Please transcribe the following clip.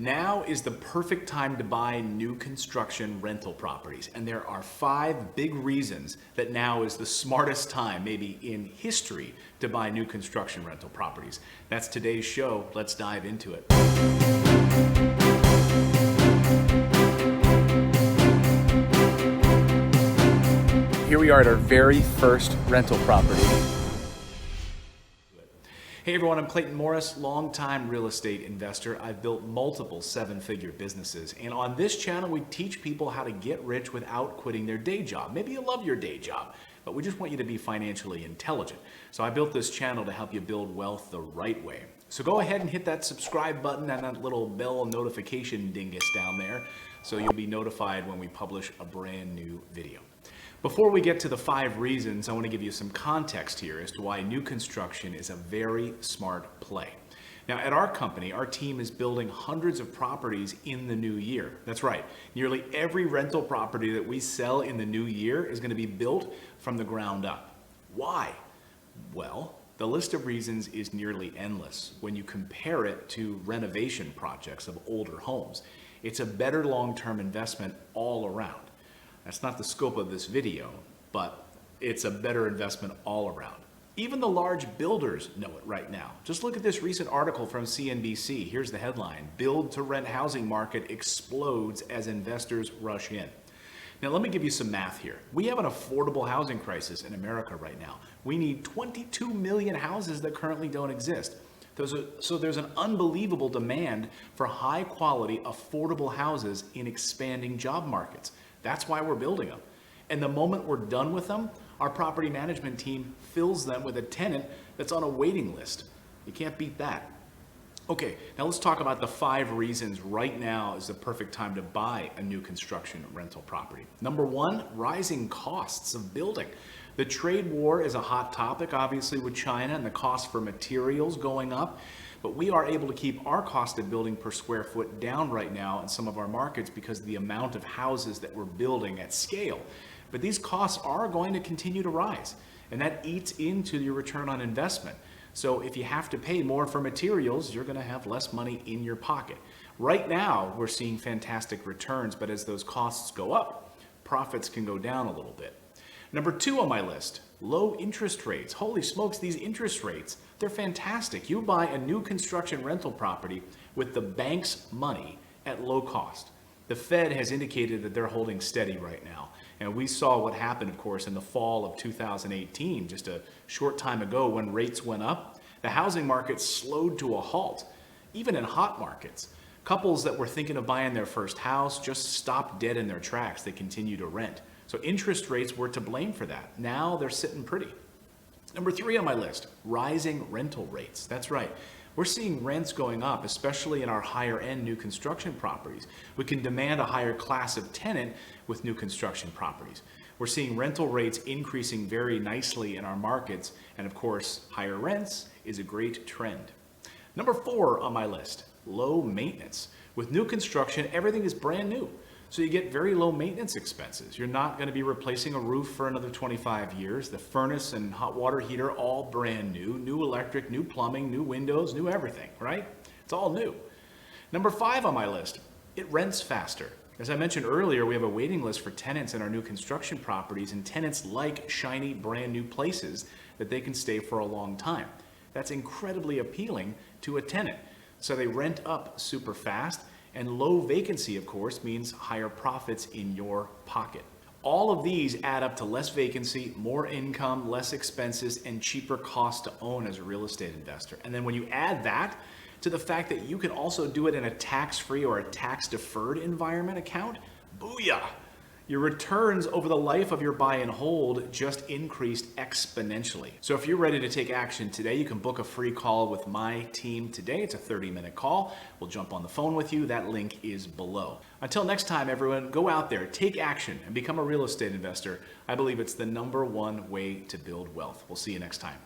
Now is the perfect time to buy new construction rental properties, and there are 5 big reasons that now is the smartest time, maybe in history, to buy new construction rental properties. That's today's show. Let's dive into it. Here we are at our very first rental property. Hey everyone, I'm Clayton Morris, longtime real estate investor. I've built multiple 7-figure businesses, and on this channel we teach people how to get rich without quitting their day job. Maybe you love your day job, but we just want you to be financially intelligent. So I built this channel to help you build wealth the right way. So go ahead and hit that subscribe button and that little bell notification dingus down there so you'll be notified when we publish a brand new video. Before we get to the 5 reasons, I want to give you some context here as to why new construction is a very smart play. Now, at our company, our team is building hundreds of properties in the new year. That's right. Nearly every rental property that we sell in the new year is going to be built from the ground up. Why? Well, the list of reasons is nearly endless when you compare it to renovation projects of older homes. It's a better long-term investment all around. That's not the scope of this video, but it's a better investment all around. Even the large builders know it right now. Just look at this recent article from CNBC. Here's the headline: Build to rent housing market explodes as investors rush in. Now let me give you some math here. We have an affordable housing crisis in America right now. We need 22 million houses that currently don't exist. So there's an unbelievable demand for high quality, affordable houses in expanding job markets. That's why we're building them. And the moment we're done with them, our property management team fills them with a tenant that's on a waiting list. You can't beat that. Okay, now let's talk about the 5 reasons right now is the perfect time to buy a new construction rental property. Number 1, rising costs of building. The trade war is a hot topic, obviously, with China and the cost for materials going up. But we are able to keep our cost of building per square foot down right now in some of our markets because of the amount of houses that we're building at scale. But these costs are going to continue to rise, and that eats into your return on investment. So if you have to pay more for materials, you're going to have less money in your pocket. Right now, we're seeing fantastic returns, but as those costs go up, profits can go down a little bit. Number 2 on my list, low interest rates. Holy smokes, these interest rates, they're fantastic. You buy a new construction rental property with the bank's money at low cost. The Fed has indicated that they're holding steady right now. And we saw what happened, of course, in the fall of 2018, just a short time ago when rates went up. The housing market slowed to a halt, even in hot markets. Couples that were thinking of buying their first house just stopped dead in their tracks. They continue to rent. So interest rates were to blame for that. Now they're sitting pretty. Number 3 on my list, rising rental rates. That's right. We're seeing rents going up, especially in our higher end new construction properties. We can demand a higher class of tenant with new construction properties. We're seeing rental rates increasing very nicely in our markets. And of course, higher rents is a great trend. Number 4 on my list, low maintenance. With new construction, everything is brand new. So you get very low maintenance expenses. You're not going to be replacing a roof for another 25 years. The furnace and hot water heater, all brand new. New electric, new plumbing, new windows, new everything, right? It's all new. Number 5 on my list, it rents faster. As I mentioned earlier, we have a waiting list for tenants in our new construction properties, and tenants like shiny, brand new places that they can stay for a long time. That's incredibly appealing to a tenant. So they rent up super fast. And low vacancy, of course, means higher profits in your pocket. All of these add up to less vacancy, more income, less expenses, and cheaper cost to own as a real estate investor. And then when you add that to the fact that you can also do it in a tax-free or a tax-deferred environment account, booyah! Your returns over the life of your buy and hold just increased exponentially. So if you're ready to take action today, you can book a free call with my team today. It's a 30-minute call. We'll jump on the phone with you. That link is below. Until next time, everyone, go out there, take action, and become a real estate investor. I believe it's the #1 way to build wealth. We'll see you next time.